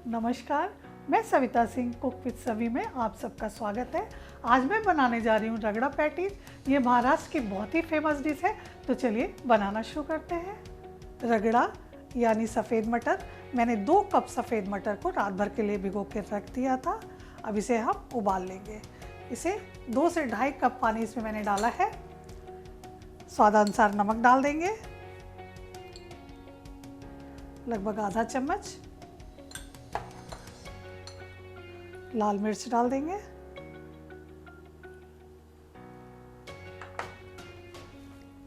नमस्कार, मैं Savita Singh cook with सवी में आप सबका स्वागत है। आज मैं बनाने जा रही हूँ रगड़ा पैटीज। ये महाराष्ट्र की बहुत ही फेमस डिश है, तो चलिए बनाना शुरू करते हैं। रगड़ा यानी सफ़ेद मटर, मैंने 2 कप सफ़ेद मटर को रात भर के लिए भिगो के रख दिया था। अब इसे हम उबाल लेंगे। इसे 2 से 2.5 कप पानी इसमें मैंने डाला है। स्वादानुसार नमक डाल देंगे, लगभग आधा चम्मच। लाल मिर्च डाल देंगे,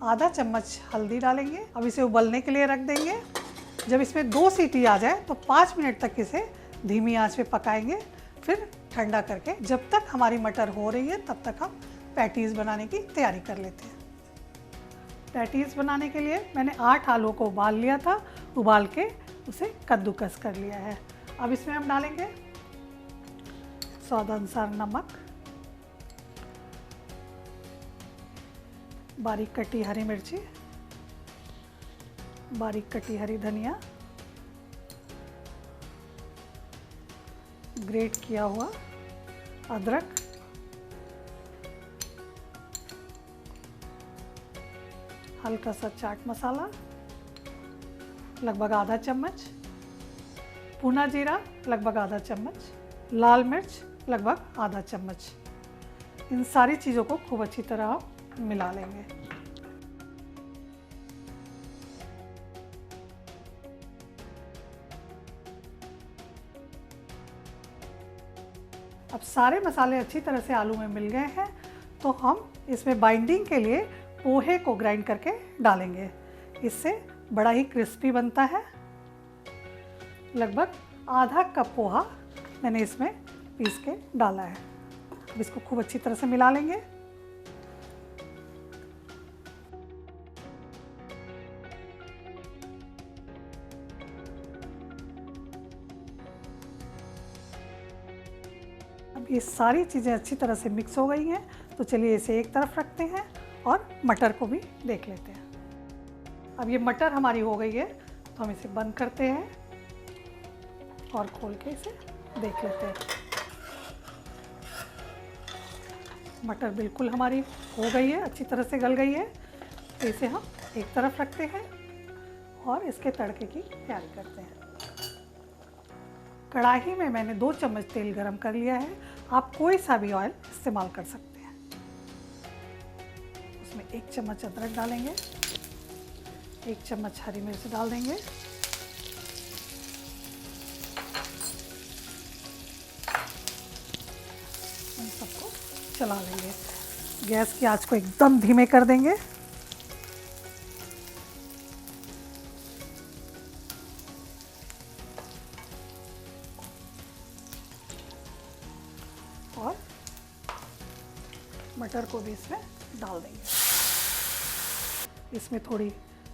आधा चम्मच हल्दी डालेंगे। अब इसे उबलने के लिए रख देंगे। जब इसमें 2 सीटी आ जाए तो 5 मिनट तक इसे धीमी आंच पे पकाएंगे, फिर ठंडा करके। जब तक हमारी मटर हो रही है तब तक हम पैटीज़ बनाने की तैयारी कर लेते हैं। पैटीज़ बनाने के लिए मैंने 8 आलू को उबाल लिया था, उबाल के उसे कद्दूकस कर लिया है। अब इसमें हम डालेंगे स्वादानुसार नमक, बारीक कटी हरी मिर्ची, बारीक कटी हरी धनिया, ग्रेट किया हुआ अदरक, हल्का सा चाट मसाला लगभग आधा चम्मच, भुना जीरा लगभग आधा चम्मच, लाल मिर्च लगभग आधा चम्मच। इन सारी चीज़ों को खूब अच्छी तरह मिला लेंगे। अब सारे मसाले अच्छी तरह से आलू में मिल गए हैं, तो हम इसमें बाइंडिंग के लिए पोहे को ग्राइंड करके डालेंगे। इससे बड़ा ही क्रिस्पी बनता है। लगभग आधा कप पोहा मैंने इसमें पीस के डाला है। अब इसको खूब अच्छी तरह से मिला लेंगे। अब ये सारी चीज़ें अच्छी तरह से मिक्स हो गई हैं, तो चलिए इसे एक तरफ रखते हैं और मटर को भी देख लेते हैं। अब ये मटर हमारी हो गई है, तो हम इसे बंद करते हैं और खोल के इसे देख लेते हैं। मटर बिल्कुल हमारी हो गई है, अच्छी तरह से गल गई है। तो इसे हम एक तरफ रखते हैं और इसके तड़के की तैयारी करते हैं। कढ़ाई में मैंने 2 चम्मच तेल गरम कर लिया है। आप कोई सा भी ऑयल इस्तेमाल कर सकते हैं। उसमें 1 चम्मच अदरक डालेंगे, 1 चम्मच हरी मिर्च डाल देंगे, इन सबको चला लेंगे। गैस की आंच को एकदम धीमे कर देंगे। और मटर को भी इसमें डाल देंगे। इसमें थोड़ी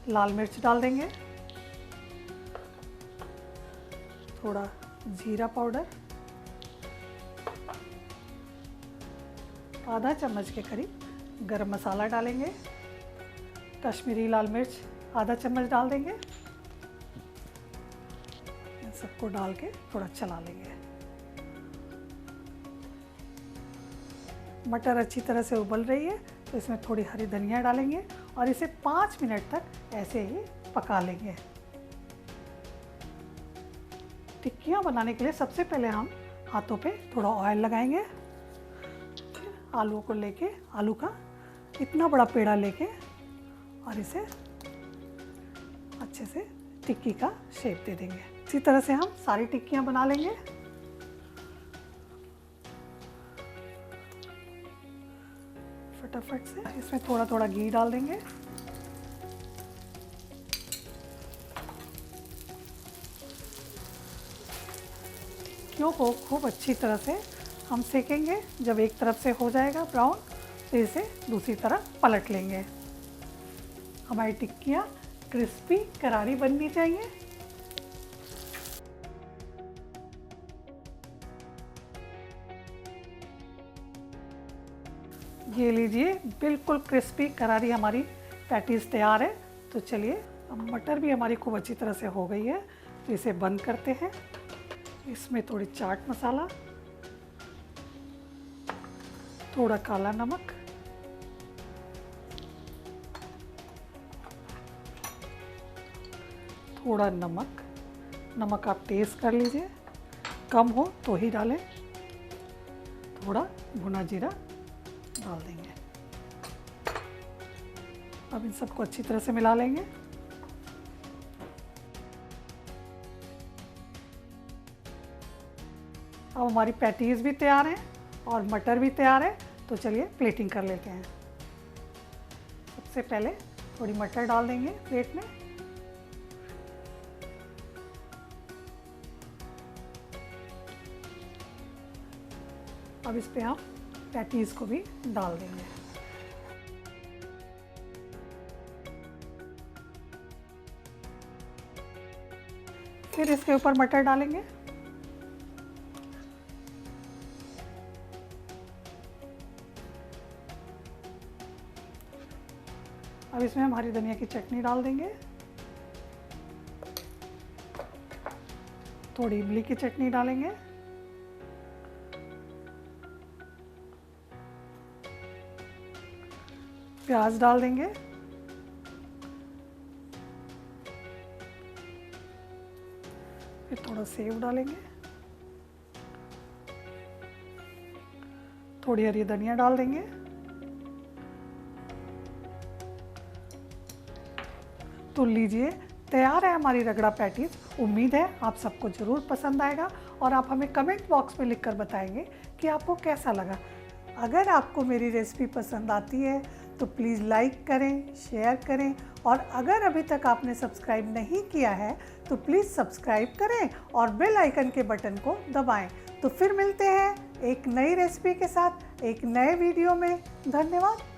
लाल मिर्च डाल देंगे, थोड़ा जीरा पाउडर, आधा चम्मच के करीब गरम मसाला डालेंगे, कश्मीरी लाल मिर्च आधा चम्मच डाल देंगे। इन सबको डाल के थोड़ा चला लेंगे। मटर अच्छी तरह से उबल रही है, तो इसमें थोड़ी हरी धनिया डालेंगे और इसे 5 मिनट तक ऐसे ही पका लेंगे। टिक्कियाँ बनाने के लिए सबसे पहले हम हाथों पे थोड़ा ऑयल लगाएंगे। आलू को लेके, आलू का इतना बड़ा पेड़ा लेके और इसे अच्छे से टिक्की का शेप दे देंगे। इसी तरह से हम सारी टिक्कियाँ बना लेंगे। फटाफट से इसमें थोड़ा थोड़ा घी डाल देंगे। टिक्कियों को खूब अच्छी तरह से हम सेकेंगे। जब एक तरफ से हो जाएगा ब्राउन, तो इसे दूसरी तरफ पलट लेंगे। हमारी टिक्कियाँ क्रिस्पी करारी बननी चाहिए। ये लीजिए, बिल्कुल क्रिस्पी करारी हमारी पैटीज़ तैयार है। तो चलिए, अब मटर भी हमारी खूब अच्छी तरह से हो गई है, तो इसे बंद करते हैं। इसमें थोड़ी चाट मसाला, थोड़ा काला नमक, थोड़ा नमक, नमक आप टेस्ट कर लीजिए, कम हो तो ही डालें, थोड़ा भुना जीरा डाल देंगे। अब इन सबको अच्छी तरह से मिला लेंगे। अब हमारी पैटीज भी तैयार हैं और मटर भी तैयार है, तो चलिए प्लेटिंग कर लेते हैं। सबसे पहले थोड़ी मटर डाल देंगे प्लेट में। अब इस पे हम पैटीज को भी डाल देंगे। फिर इसके ऊपर मटर डालेंगे। अब इसमें हम हरी धनिया की चटनी डाल देंगे, थोड़ी इमली की चटनी डालेंगे, प्याज डाल देंगे, फिर थोड़ा सेव डालेंगे, थोड़ी हरी धनिया डाल देंगे, तो लीजिए तैयार है हमारी रगड़ा पैटीज। उम्मीद है आप सबको ज़रूर पसंद आएगा और आप हमें कमेंट बॉक्स में लिखकर बताएंगे कि आपको कैसा लगा। अगर आपको मेरी रेसिपी पसंद आती है तो प्लीज़ लाइक करें, शेयर करें और अगर अभी तक आपने सब्सक्राइब नहीं किया है तो प्लीज़ सब्सक्राइब करें और बेल आइकन के बटन को दबाएं। तो फिर मिलते हैं एक नई रेसिपी के साथ एक नए वीडियो में। धन्यवाद।